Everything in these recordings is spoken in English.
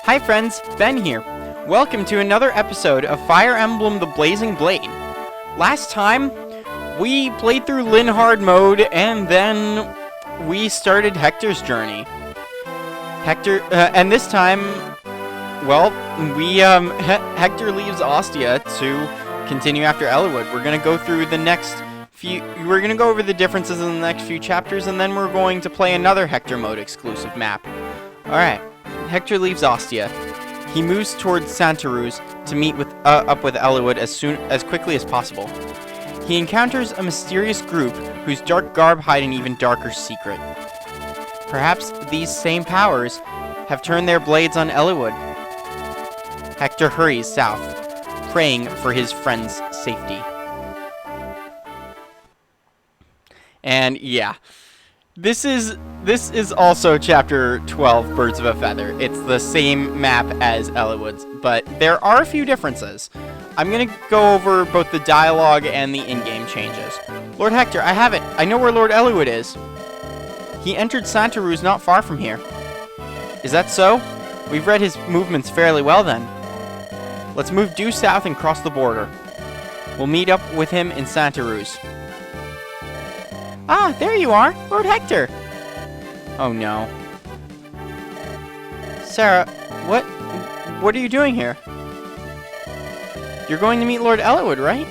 Hi friends, Ben here. Welcome to another episode of Fire Emblem the Blazing Blade. Last time, we played through Linhard mode, and then we started Hector's journey. And this time, well, Hector leaves Ostia to continue after Eliwood. We're gonna go through the next we're gonna go over the differences in the next few chapters, and then we're going to play another Hector Mode exclusive map. Alright, Hector leaves Ostia. He moves towards Santaruz to meet up with Eliwood as quickly as possible. He encounters a mysterious group whose dark garb hide an even darker secret. Perhaps these same powers have turned their blades on Eliwood. Hector hurries south, praying for his friend's safety. And yeah, this is also Chapter 12, Birds of a Feather. It's the same map as Eliwood's, but there are a few differences. I'm gonna go over both the dialogue and the in-game changes. Lord Hector, I have it. I know where Lord Eliwood is. He entered Santaruz not far from here. Is that so? We've read his movements fairly well then. Let's move due south and cross the border. We'll meet up with him in Santaruz. Ah, there you are, Lord Hector. Oh no. Sarah, what are you doing here? You're going to meet Lord Eliwood, right?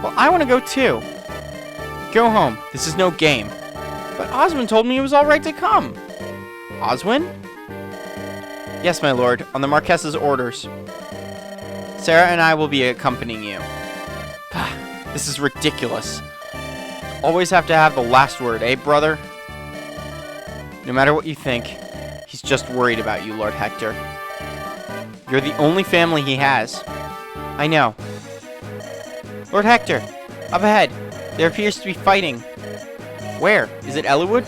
Well, I want to go too. Go home. This is no game. But Oswin told me it was all right to come. Oswin? Yes, my lord, on the Marquess's orders. Sarah and I will be accompanying you. This is ridiculous. Always have to have the last word, eh, brother? No matter what you think, he's just worried about you, Lord Hector. You're the only family he has. I know. Lord Hector, up ahead. There appears to be fighting. Where? Is it Eliwood?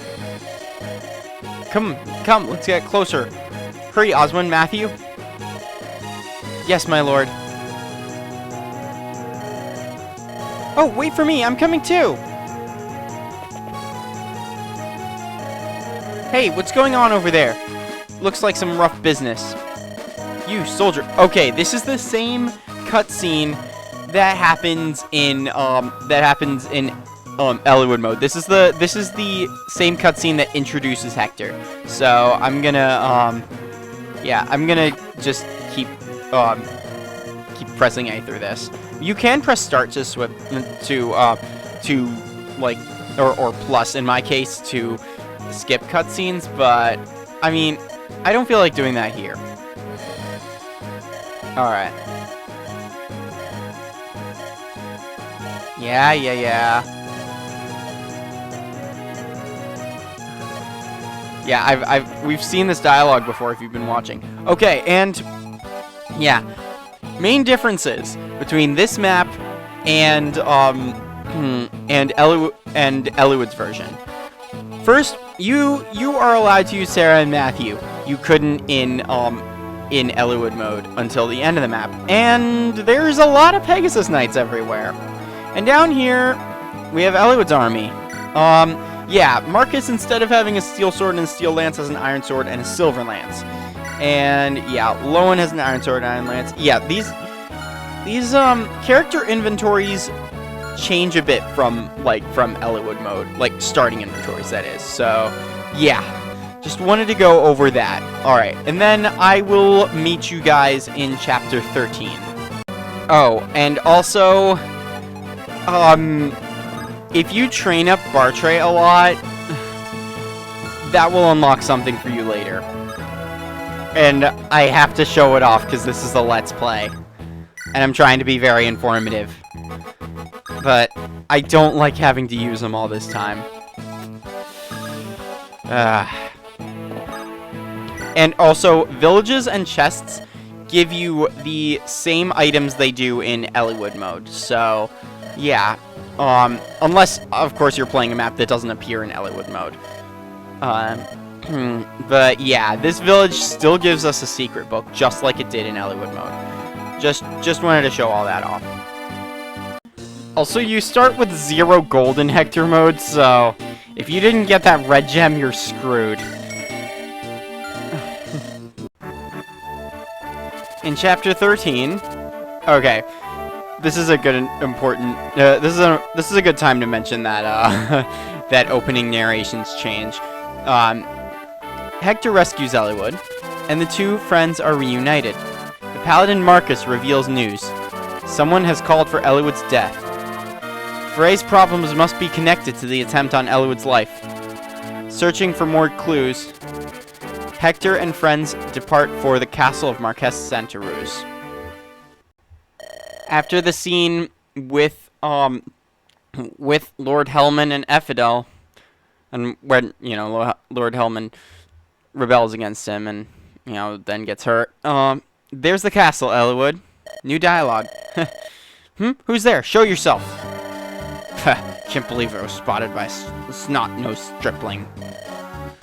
Come, let's get closer. Hurry, Oswin, Matthew. Yes, my lord. Oh, wait for me, I'm coming too! Hey, what's going on over there? Looks like some rough business. You, soldier. Okay, this is the same cutscene that happens in Eliwood mode. This is the same cutscene that introduces Hector. So I'm gonna just keep pressing A through this. You can press start to or plus in my case to skip cutscenes, but I mean, I don't feel like doing that here. Alright. Yeah. Yeah, we've seen this dialogue before if you've been watching. Okay, and yeah. Main differences between this map and Eliwood's version. First, you are allowed to use Sarah and Matthew. You couldn't in Eliwood mode until the end of the map. And there's a lot of Pegasus Knights everywhere. And down here, we have Eliwood's army. Yeah, Marcus, instead of having a steel sword and a steel lance, has an iron sword and a silver lance. And yeah, Lowen has an iron sword and iron lance. Yeah, these character inventories change a bit from Eliwood mode, like starting inventories, that is. So yeah, just wanted to go over that. Alright, and then I will meet you guys in chapter 13. Oh, and also if you train up Bartray a lot, that will unlock something for you later. And I have to show it off because this is a Let's Play. And I'm trying to be very informative. But I don't like having to use them all this time. And also, villages and chests give you the same items they do in Eliwood mode. So, yeah. Unless, of course, you're playing a map that doesn't appear in Eliwood mode. But yeah, this village still gives us a secret book, just like it did in Eliwood mode. Just wanted to show all that off. Also, you start with 0 gold in Hector mode, so if you didn't get that red gem, you're screwed. In Chapter 13... Okay. This is a good important... this is a good time to mention that, that opening narrations change. Hector rescues Eliwood, and the two friends are reunited. The Paladin Marcus reveals news. Someone has called for Eliwood's death. Frey's problems must be connected to the attempt on Eliwood's life. Searching for more clues, Hector and friends depart for the castle of Marquess Santaruz. After the scene with Lord Hellman and Ephidel, and when, you know, Lord Hellman rebels against him and, you know, then gets hurt, there's the castle, Eliwood. New dialogue. Who's there? Show yourself. Can't believe I was spotted by a snot-nosed stripling.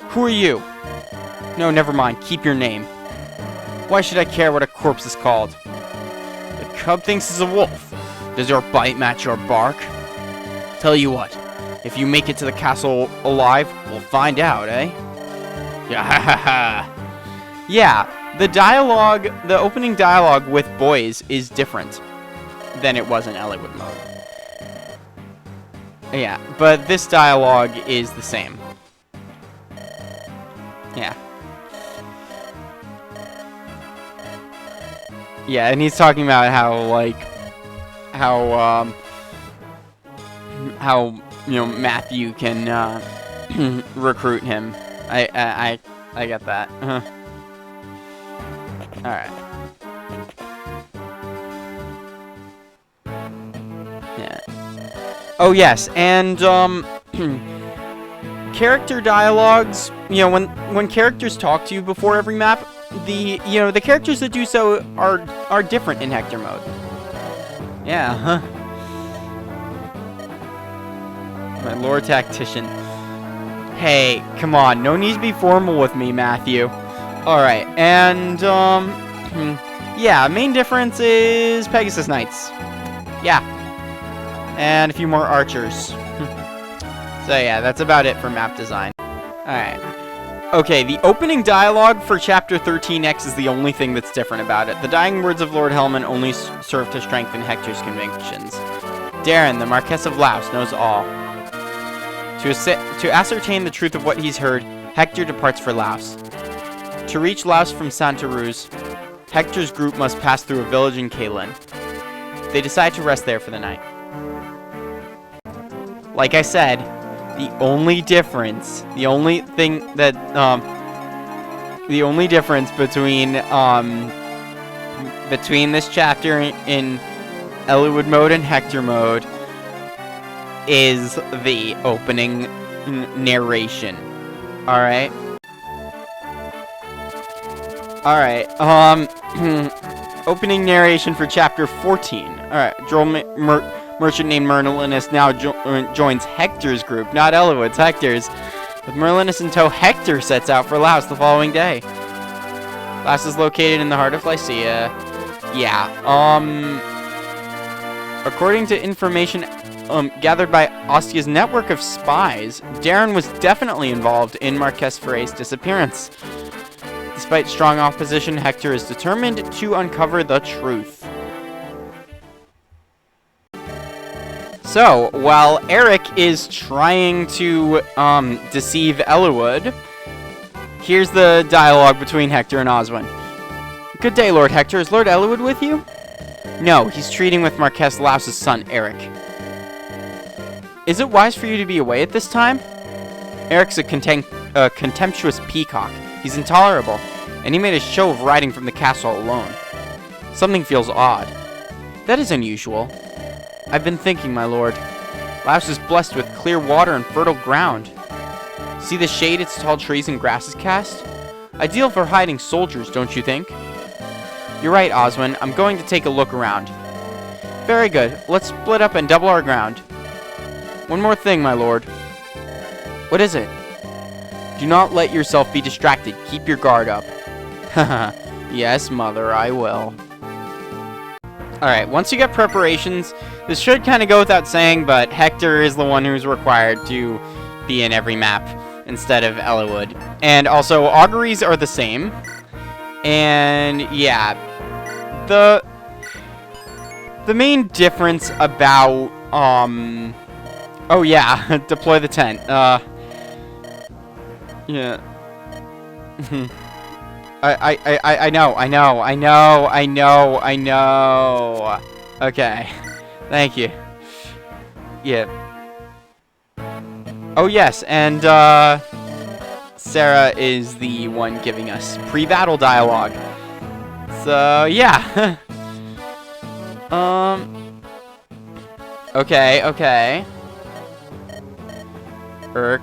Who are you? No, never mind. Keep your name. Why should I care what a corpse is called? The cub thinks he's a wolf. Does your bite match your bark? Tell you what. If you make it to the castle alive, we'll find out, eh? Yeah, the opening dialogue with boys is different than it was in Eliwood mode. Yeah, but this dialogue is the same. Yeah. Yeah, and he's talking about how, you know, Matthew can, recruit him. I get that. Alright. Yeah. Oh, yes, and, character dialogues, you know, when characters talk to you before every map, the characters that do so are different in Hector mode. Yeah, huh? My lore tactician. Hey, come on, no need to be formal with me, Matthew. Alright, and, yeah, main difference is Pegasus Knights. Yeah. And a few more archers. So yeah, that's about it for map design. Alright. Okay, the opening dialogue for Chapter 13X is the only thing that's different about it. The dying words of Lord Hellman only serve to strengthen Hector's convictions. Darren, the Marquess of Laos, knows all. To ascertain the truth of what he's heard, Hector departs for Laos. To reach Laos from Santaruz, Hector's group must pass through a village in Caelin. They decide to rest there for the night. Like I said, the only difference between this chapter in Eliwood mode and Hector mode is the opening narration. Alright? Alright, opening narration for Chapter 14. Alright, droll merchant named Merlinus now joins Hector's group, not Eliwood's, Hector's. With Merlinus in tow, Hector sets out for Laos the following day. Laos is located in the heart of Lycia. Yeah, according to information gathered by Ostia's network of spies, Darren was definitely involved in Marquess Frey's disappearance. Despite strong opposition, Hector is determined to uncover the truth. So, while Eric is trying to deceive Eliwood, here's the dialogue between Hector and Oswin. Good day, Lord Hector. Is Lord Eliwood with you? No, he's treating with Marquess Laos' son, Eric. Is it wise for you to be away at this time? Eric's a contemptuous peacock. He's intolerable, and he made a show of riding from the castle alone. Something feels odd. That is unusual. I've been thinking, my lord. Laos is blessed with clear water and fertile ground. See the shade its tall trees and grasses cast? Ideal for hiding soldiers, don't you think? You're right, Oswin. I'm going to take a look around. Very good. Let's split up and double our ground. One more thing, my lord. What is it? Do not let yourself be distracted. Keep your guard up. Haha. Yes, mother, I will. Alright, once you get preparations, this should kind of go without saying, but Hector is the one who's required to be in every map instead of Eliwood. And also, auguries are the same. And, yeah. the main difference about, oh yeah, deploy the tent, yeah. I know. Okay. Thank you. Yeah. Oh, yes, and, Sarah is the one giving us pre-battle dialogue. So, yeah. Okay. Urk,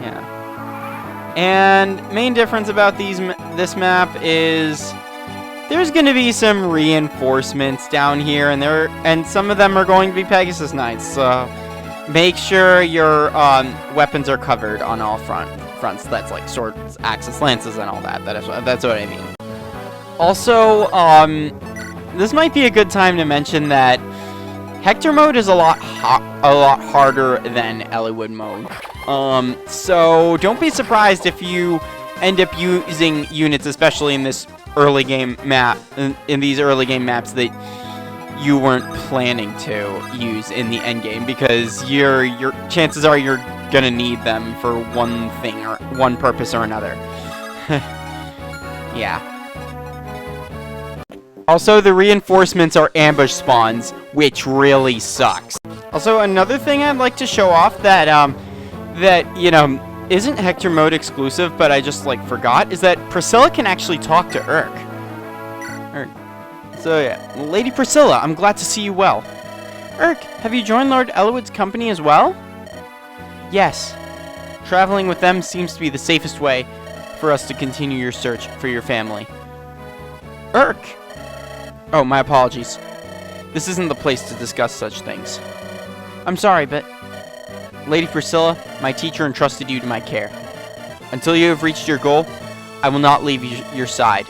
yeah. And main difference about this map is there's going to be some reinforcements down here, and some of them are going to be Pegasus Knights. So make sure your weapons are covered on all fronts. That's like swords, axes, lances, and all that. That's what I mean. Also, this might be a good time to mention that Hector Mode is a lot harder than Eliwood Mode. So don't be surprised if you end up using units, especially in this early game map, in these early game maps that you weren't planning to use in the end game, because your chances are you're gonna need them for one thing or one purpose or another. Yeah. Also, the reinforcements are ambush spawns, which really sucks. Also, another thing I'd like to show off that you know, isn't Hector Mode exclusive, but I just, like, forgot, is that Priscilla can actually talk to Urk. So, yeah. Lady Priscilla, I'm glad to see you well. Urk, have you joined Lord Eliwood's company as well? Yes. Traveling with them seems to be the safest way for us to continue your search for your family. Urk! Oh, my apologies. This isn't the place to discuss such things. I'm sorry, but Lady Priscilla, my teacher entrusted you to my care. Until you have reached your goal, I will not leave your side.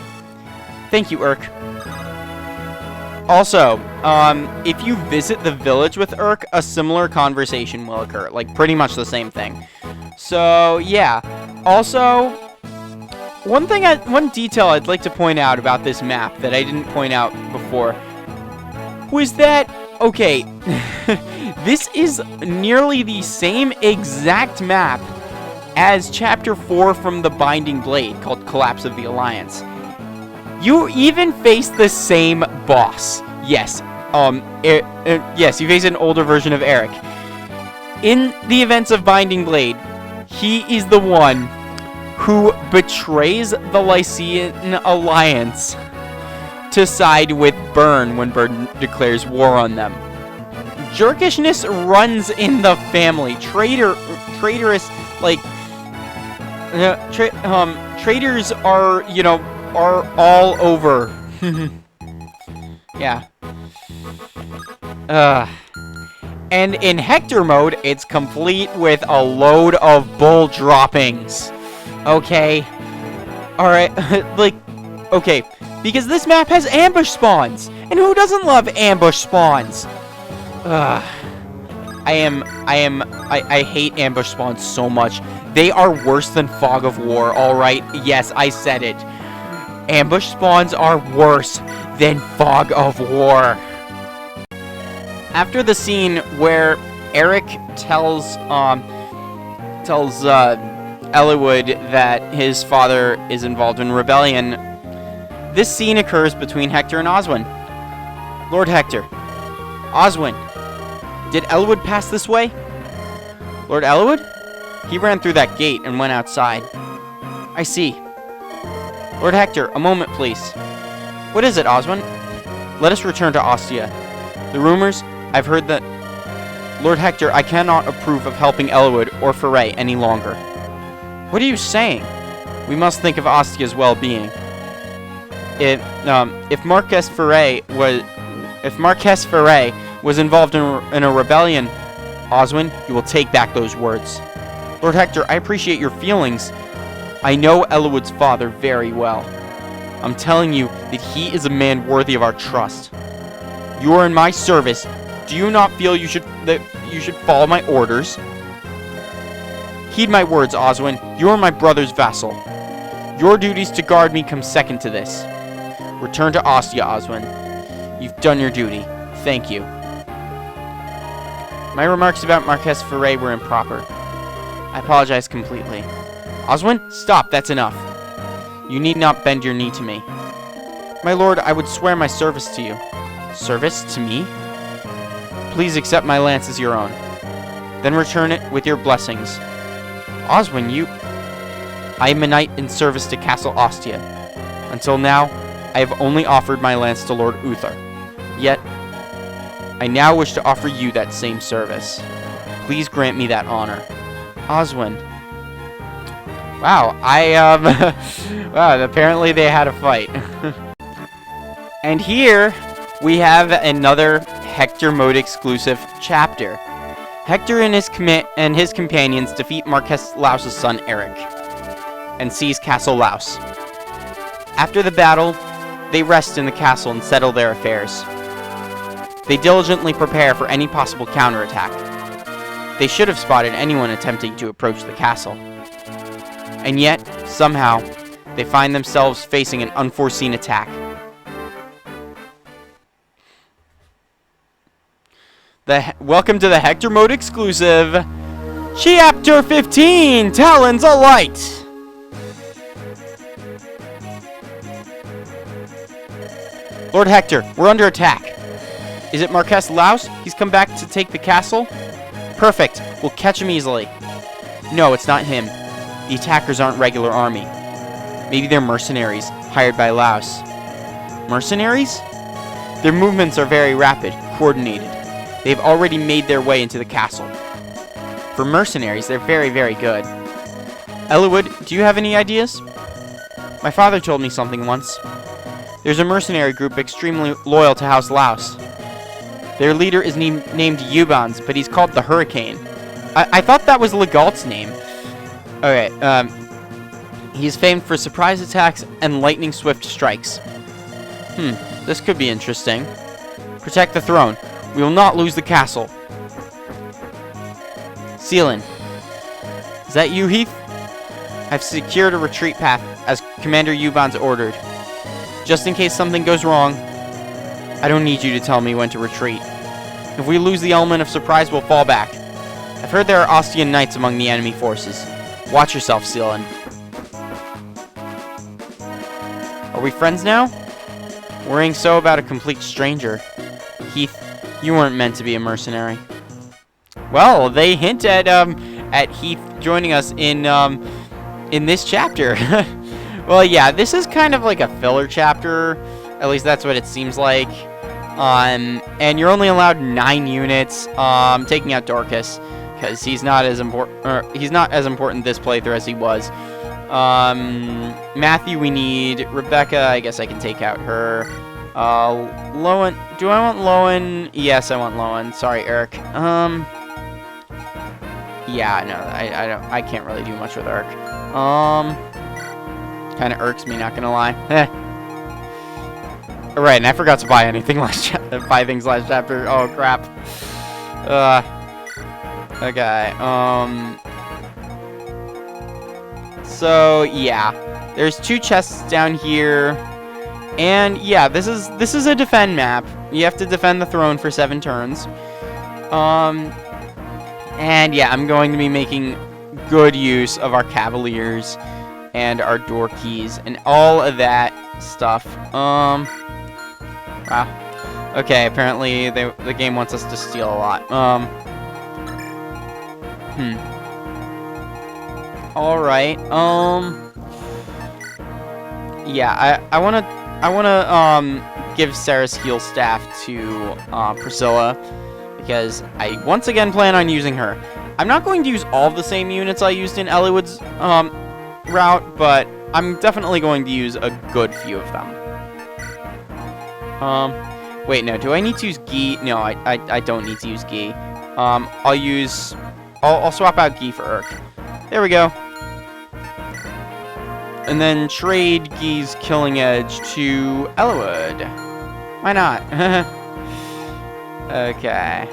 Thank you, Urk. Also, if you visit the village with Urk, a similar conversation will occur. Like, pretty much the same thing. So, yeah. Also, one detail I'd like to point out about this map that I didn't point out before was that, okay, this is nearly the same exact map as Chapter 4 from the Binding Blade, called Collapse of the Alliance. You even face the same boss. Yes, yes, you face an older version of Eric. In the events of Binding Blade, he is the one who betrays the Lycian Alliance to side with Byrne when Byrne declares war on them. Jerkishness runs in the family. Traitorous, like, traitors are, you know, are all over. Yeah. And in Hector Mode, it's complete with a load of bull droppings. Okay. Alright, like, okay. Because this map has ambush spawns. And who doesn't love ambush spawns? I hate ambush spawns so much. They are worse than Fog of War, alright? Yes, I said it. Ambush spawns are worse than Fog of War. After the scene where Eric tells Eliwood that his father is involved in rebellion, this scene occurs between Hector and Oswin. Lord Hector. Oswin. Did Eliwood pass this way? Lord Eliwood? He ran through that gate and went outside. I see. Lord Hector, a moment, please. What is it, Oswin? Let us return to Ostia. The rumors, I've heard that... Lord Hector, I cannot approve of helping Eliwood or Foray any longer. What are you saying? We must think of Ostia's well-being. If Marquess Foray was involved in a rebellion, Oswin, you will take back those words. Lord Hector, I appreciate your feelings. I know Eliwood's father very well. I'm telling you that he is a man worthy of our trust. You are in my service. Do you not feel you should follow my orders? Heed my words, Oswin. You are my brother's vassal. Your duties to guard me come second to this. Return to Ostia, Oswin. You've done your duty. Thank you. My remarks about Marquess Ferre were improper. I apologize completely. Oswin, stop. That's enough. You need not bend your knee to me. My lord, I would swear my service to you. Service to me? Please accept my lance as your own. Then return it with your blessings. Oswin, you... I am a knight in service to Castle Ostia. Until now, I have only offered my lance to Lord Uther. Yet, I now wish to offer you that same service. Please grant me that honor. Oswin. Wow, wow, apparently they had a fight. And here, we have another Hector Mode exclusive chapter. Hector and his companions defeat Marquess Laus's son Eric and seize Castle Laus. After the battle, they rest in the castle and settle their affairs. They diligently prepare for any possible counterattack. They should have spotted anyone attempting to approach the castle. And yet, somehow, they find themselves facing an unforeseen attack. Welcome to the Hector Mode exclusive, Chapter 15, Talons of Light. Lord Hector, we're under attack. Is it Marquess Laus? He's come back to take the castle? Perfect. We'll catch him easily. No, it's not him. The attackers aren't regular army. Maybe they're mercenaries, hired by Laus. Mercenaries? Their movements are very rapid, coordinated. They've already made their way into the castle. For mercenaries, they're very, very good. Eliwood, do you have any ideas? My father told me something once. There's a mercenary group extremely loyal to House Laus. Their leader is named Eubans, but he's called the Hurricane. I thought that was Legault's name. Okay, he's famed for surprise attacks and lightning-swift strikes. This could be interesting. Protect the throne. We will not lose the castle. Sealan. Is that you, Heath? I've secured a retreat path as Commander Eubans ordered. Just in case something goes wrong, I don't need you to tell me when to retreat. If we lose the element of surprise, we'll fall back. I've heard there are Ostian knights among the enemy forces. Watch yourself, Sealan. Are we friends now? Worrying so about a complete stranger. Heath, you weren't meant to be a mercenary. Well, they hint at Heath joining us in this chapter. Well, yeah, this is kind of like a filler chapter. At least that's what it seems like. And you're only allowed 9 units. Taking out Dorcas because he's not as important. He's not as important this playthrough as he was. Matthew, we need. Rebecca, I guess I can take out her. Lowen, do I want Lowen? Yes, I want Lowen. Sorry, Eric. Yeah, no, I can't really do much with Eric. Kind of irks me, not gonna lie. Right, and I forgot to buy anything buy things last chapter. Oh crap. Okay. So yeah, there's 2 chests down here. And yeah, this is a defend map. You have to defend the throne for 7 turns. And yeah, I'm going to be making good use of our Cavaliers and our door keys and all of that stuff. Wow. Okay, apparently the game wants us to steal a lot. All right. Yeah, I wanna give Sarah's heal staff to Priscilla because I once again plan on using her. I'm not going to use all of the same units I used in Eliwood's route, but I'm definitely going to use a good few of them. Wait, no, do I need to use Guy? No, I don't need to use Guy. I'll swap out Guy for Urk. There we go. And then trade Guy's Killing Edge to Eliwood. Why not? Okay.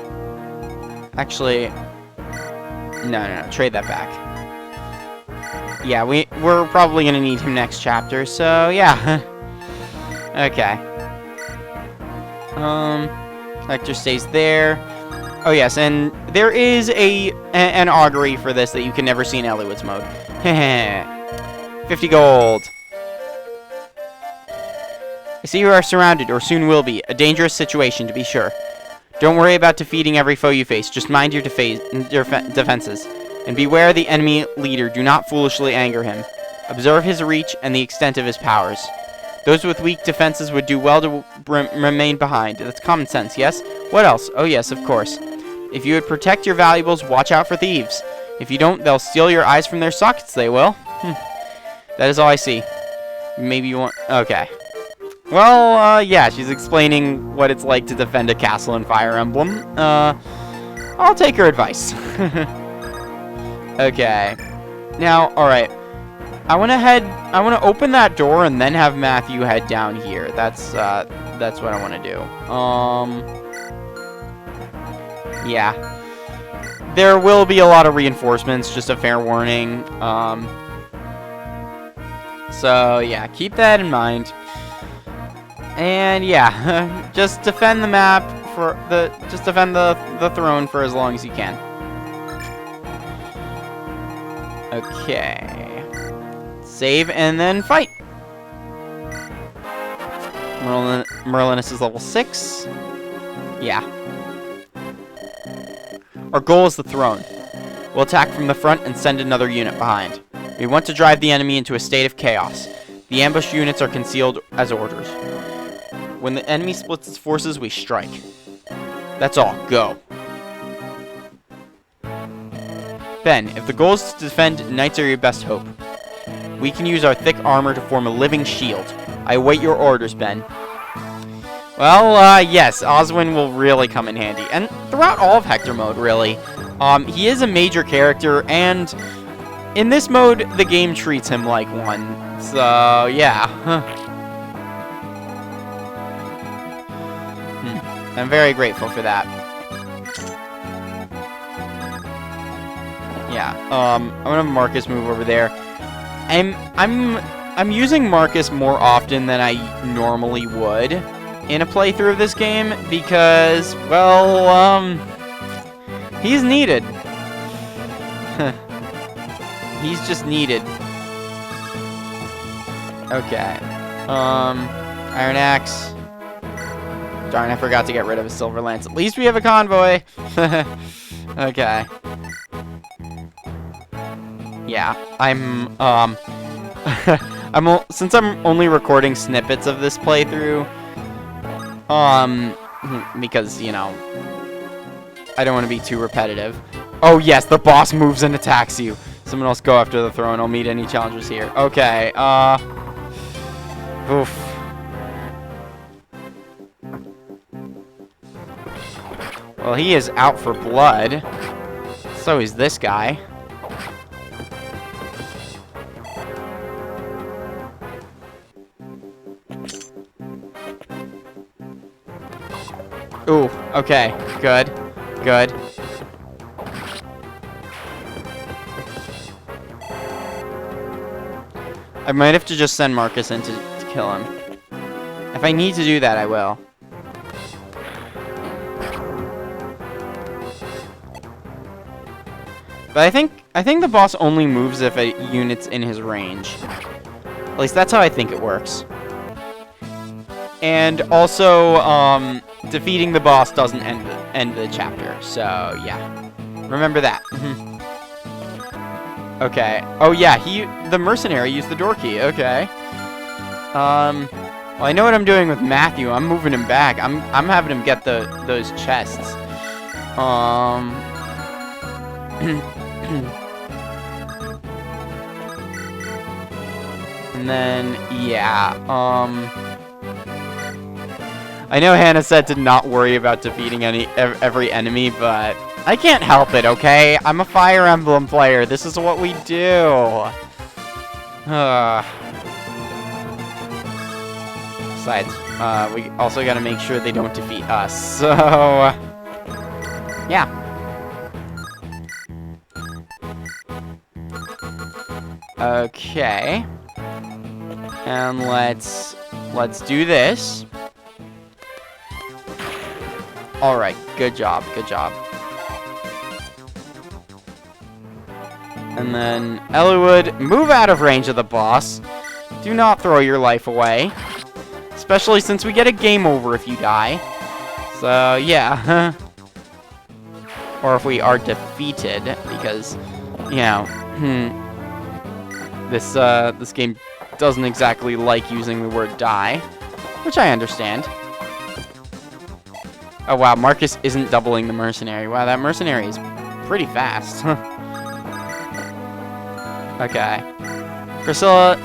Actually, no, trade that back. yeah, we're probably gonna need him next chapter, so yeah. Okay. Hector stays there. Oh yes, and there is an augury for this that you can never see in Eliwood's mode. 50 gold. I see you are surrounded, or soon will be. A dangerous situation, to be sure. Don't worry about defeating every foe you face. Just mind your defenses. And beware the enemy leader. Do not foolishly anger him. Observe his reach and the extent of his powers. Those with weak defenses would do well to remain behind. That's common sense, yes? What else? Oh yes, of course. If you would protect your valuables, watch out for thieves. If you don't, they'll steal your eyes from their sockets, they will. That is all I see. Maybe you want... Okay. Well, yeah, she's explaining what it's like to defend a castle in Fire Emblem. I'll take her advice. Okay. Now, alright. I want to open that door and then have Matthew head down here. That's what I want to do. Yeah. There will be a lot of reinforcements, just a fair warning. So, yeah, keep that in mind. And yeah, just defend the map just defend the throne for as long as you can. Okay. Save and then fight. Merlinus is level 6. Yeah. Our goal is the throne. We'll attack from the front and send another unit behind. We want to drive the enemy into a state of chaos. The ambush units are concealed as orders. When the enemy splits its forces, we strike. That's all. Go. Ben, if the goal is to defend, knights are your best hope. We can use our thick armor to form a living shield. I await your orders, Ben. Well, yes, Oswin will really come in handy. And throughout all of Hector Mode, really. He is a major character, and in this mode, the game treats him like one. So, yeah. I'm very grateful for that. Yeah, I'm gonna have Marcus move over there. I'm using Marcus more often than I normally would in a playthrough of this game because, well, he's needed. He's just needed. Okay. Iron Axe. Darn, I forgot to get rid of a Silver Lance. At least we have a convoy. Okay. Yeah, since I'm only recording snippets of this playthrough, because, you know, I don't want to be too repetitive. Oh, yes, the boss moves and attacks you. Someone else go after the throne. I'll meet any challengers here. Okay, oof. Well, he is out for blood. So is this guy. Ooh, okay. Good. Good. I might have to just send Marcus in to kill him. If I need to do that, I will. But I think the boss only moves if a unit's in his range. At least that's how I think it works. And also, defeating the boss doesn't end the chapter. So yeah, remember that. Okay. Oh yeah, the mercenary used the door key. Okay. Well, I know what I'm doing with Matthew. I'm moving him back. I'm having him get those chests. And then, yeah, I know Hannah said to not worry about defeating every enemy, but I can't help it, okay? I'm a Fire Emblem player. This is what we do. Besides, we also gotta make sure they don't defeat us, so, yeah. Okay. And let's do this. All right, good job, good job. And then Elliewood, move out of range of the boss. Do not throw your life away, especially since we get a game over if you die. So yeah, or if we are defeated, because you know, this game doesn't exactly like using the word die, which I understand. Oh wow, Marcus isn't doubling the mercenary. Wow, that mercenary is pretty fast. Okay. Priscilla,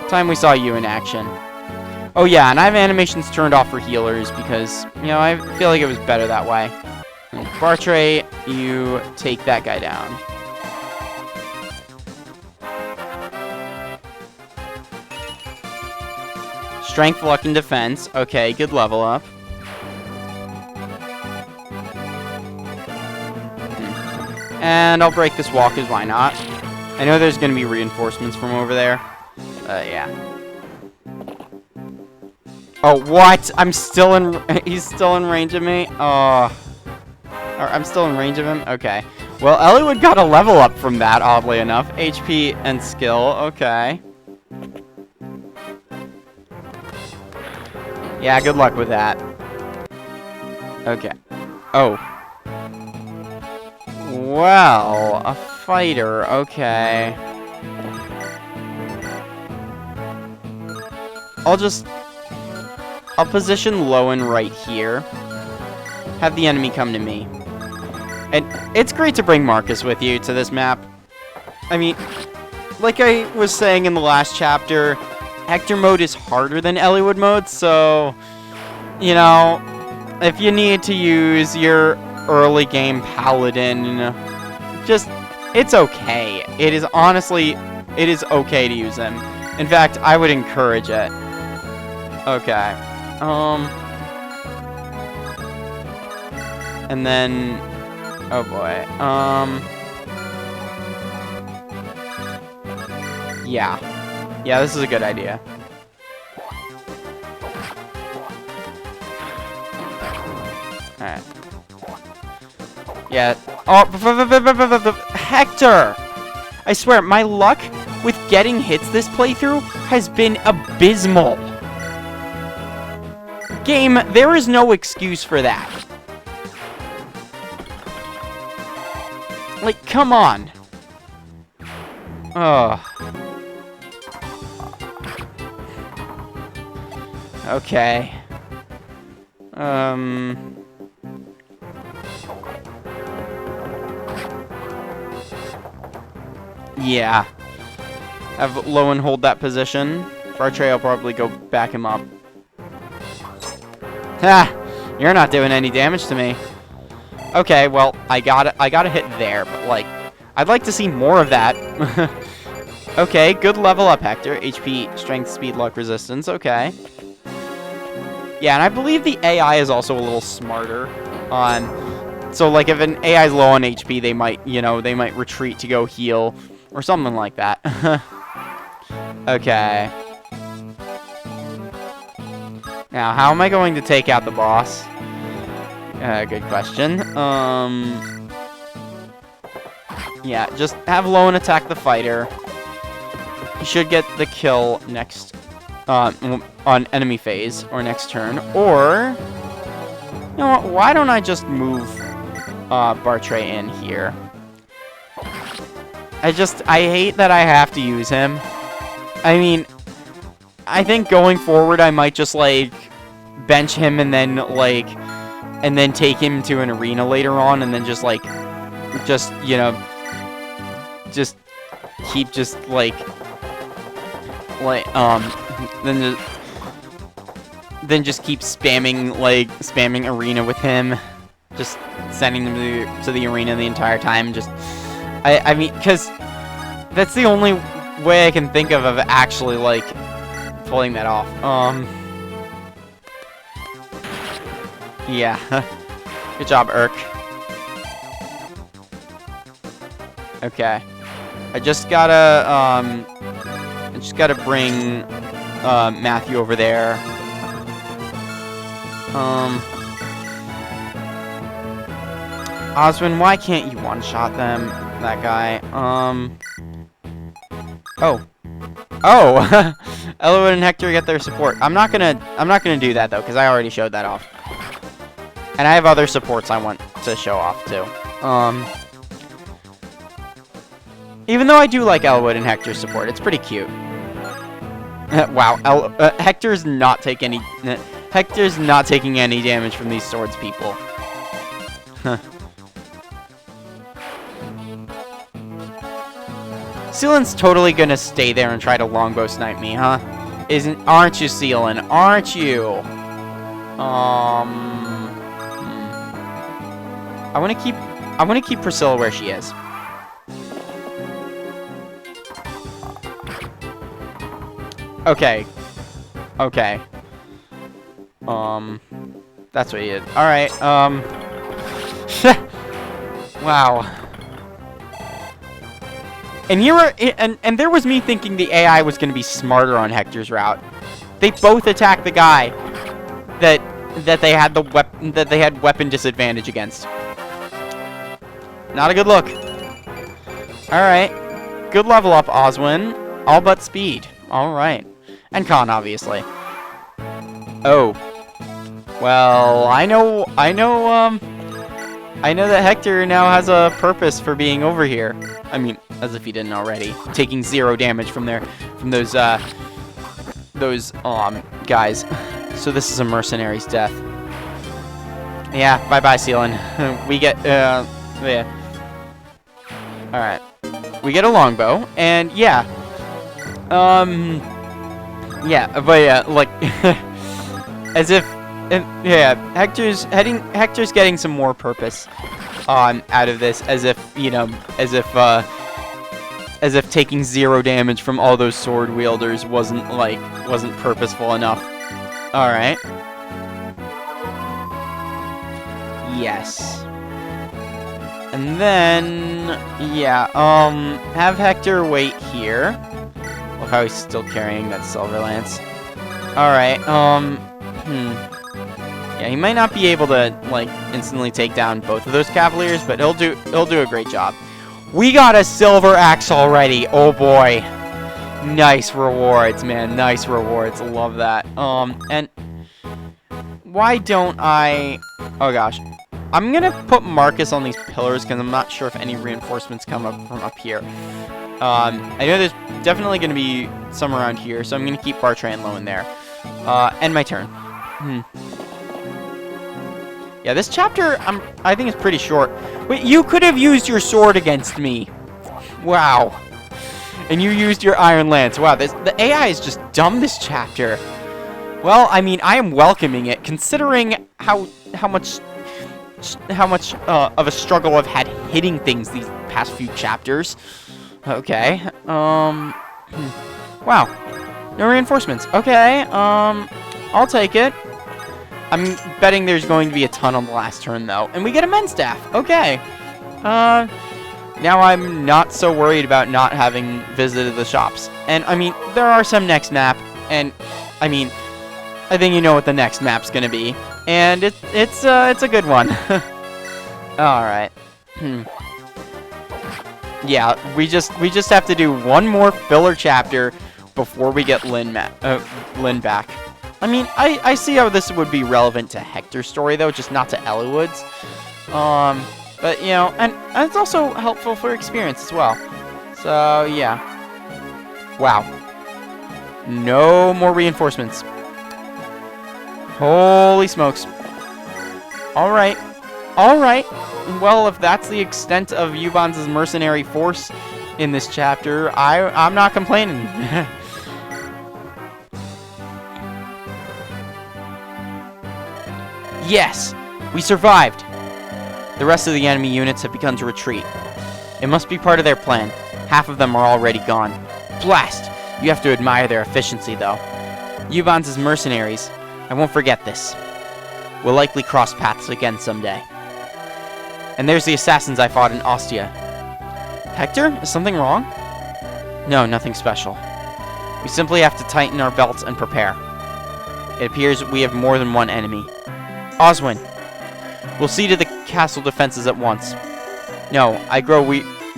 time we saw you in action. Oh yeah, and I have animations turned off for healers because, you know, I feel like it was better that way. And Bartray, you take that guy down. Strength, luck, and defense. Okay, good level up. And I'll break this wall, because why not? I know there's going to be reinforcements from over there. Yeah. Oh, what? I'm still in... He's still in range of me? Oh. Or I'm still in range of him? Okay. Well, Elliewood got a level up from that, oddly enough. HP and skill. Okay. Yeah, good luck with that. Okay. Oh. Well, a fighter, okay. I'll position Lowen right here. Have the enemy come to me. And it's great to bring Marcus with you to this map. I mean, like I was saying in the last chapter, Hector Mode is harder than Elliewood Mode, so, you know, if you need to use your early game Paladin, just, it's okay. It is okay to use him. In fact, I would encourage it. Okay. And then, oh boy. Yeah. Yeah, this is a good idea. Alright. Yeah. Oh, Hector! I swear, my luck with getting hits this playthrough has been abysmal. Game, there is no excuse for that. Like, come on. Ugh. Okay. Yeah. Have Lowen hold that position. Bartray will probably go back him up. Ha! You're not doing any damage to me. Okay, well, I got a hit there, but like, I'd like to see more of that. Okay, good level up, Hector. HP, strength, speed, luck, resistance. Okay. Yeah, and I believe the AI is also a little smarter on. So, like, if an AI is low on HP, they might, you know, they might retreat to go heal or something like that. Okay. Now, how am I going to take out the boss? Good question. Yeah, just have Lowen attack the fighter. He should get the kill next, on enemy phase, or next turn. Or, you know what, why don't I just move, Bartray in here? I hate that I have to use him. I mean, I think going forward I might just, like, bench him and then, like, and then take him to an arena later on and then just, like, you know, just keep just, like, then just keep spamming arena with him. Just sending them to the arena the entire time. Just, I mean, because that's the only way I can think of actually, like, pulling that off. Yeah. Good job, Urk. Okay. I just gotta bring Matthew over there. Oswin, why can't you one-shot them? That guy. Oh. Elwood and Hector get their support. I'm not gonna do that though, because I already showed that off. And I have other supports I want to show off too. Even though I do like Elwood and Hector's support, it's pretty cute. Wow, Hector's not taking any damage from these swords people. Huh. Sealan's totally gonna stay there and try to longbow snipe me, huh? Aren't you, Sealan? Aren't you? I wanna keep Priscilla where she is. Okay. That's what he did. Alright, wow. And and there was me thinking the AI was going to be smarter on Hector's route. They both attacked the guy that they had weapon disadvantage against. Not a good look. All right, good level up, Oswin. All but speed. All right, and con obviously. Oh, well, I know that Hector now has a purpose for being over here. I mean, as if he didn't already. Taking 0 damage from those guys. So this is a mercenary's death. Yeah, bye-bye, Sealan. We get, yeah. Alright. We get a longbow, and yeah. Yeah, but yeah, like, as if, yeah, Hector's getting some more purpose out of this, as if, you know, as if taking 0 damage from all those sword wielders wasn't purposeful enough. All right. Yes. And then, yeah, have Hector wait here. Look how he's still carrying that silver lance. All right. Yeah, he might not be able to like instantly take down both of those cavaliers, but he'll do a great job. We got a silver axe already. Oh boy. Nice rewards, man. Nice rewards. Love that. And why don't I... Oh gosh. I'm gonna put Marcus on these pillars because I'm not sure if any reinforcements come up from up here. I know there's definitely gonna be some around here, so I'm gonna keep Bartran low in there. End my turn. Yeah, this chapter, I think it's pretty short. Wait, you could have used your sword against me. Wow. And you used your iron lance. Wow, the AI is just dumb this chapter. Well, I mean, I am welcoming it, considering how much of a struggle I've had hitting things these past few chapters. Okay. Wow. No reinforcements. Okay. I'll take it. I'm betting there's going to be a ton on the last turn, though. And we get a men's staff. Okay. Now I'm not so worried about not having visited the shops. And, I mean, there are some next map. And, I mean, I think you know what the next map's going to be. And it's a good one. Alright. Yeah, we just have to do one more filler chapter before we get Lynn back. I mean, I see how this would be relevant to Hector's story, though, just not to Elwood's. But, you know, and it's also helpful for experience as well. So, yeah. Wow. No more reinforcements. Holy smokes. Alright. Alright. Well, if that's the extent of Yuban's mercenary force in this chapter, I'm not complaining. Yes! We survived! The rest of the enemy units have begun to retreat. It must be part of their plan. Half of them are already gone. Blast! You have to admire their efficiency, though. Yuban's mercenaries. I won't forget this. We'll likely cross paths again someday. And there's the assassins I fought in Ostia. Hector? Is something wrong? No, nothing special. We simply have to tighten our belts and prepare. It appears we have more than one enemy. Oswin, we'll see to the castle defenses at once. No, I grow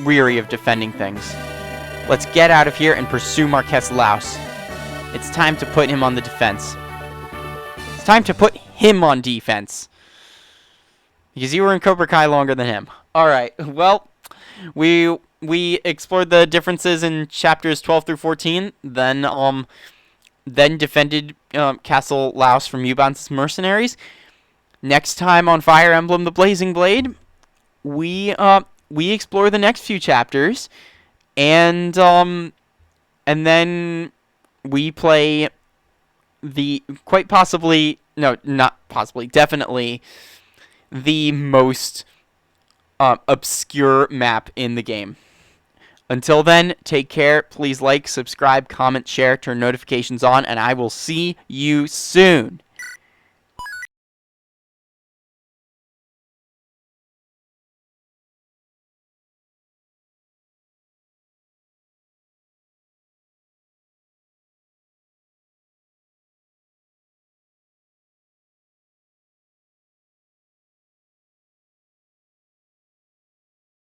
weary of defending things. Let's get out of here and pursue Marquette's louse. It's time to put him on the defense. It's time to put him on defense. Because you were in Cobra Kai longer than him. Alright, well, we explored the differences in chapters 12 through 14, then defended Castle Laos from Yuban's mercenaries. Next time on Fire Emblem the Blazing Blade, we explore the next few chapters, and then we play the definitely the most obscure map in the game. Until then, take care. Please like, subscribe, comment, share, turn notifications on, and I will see you soon.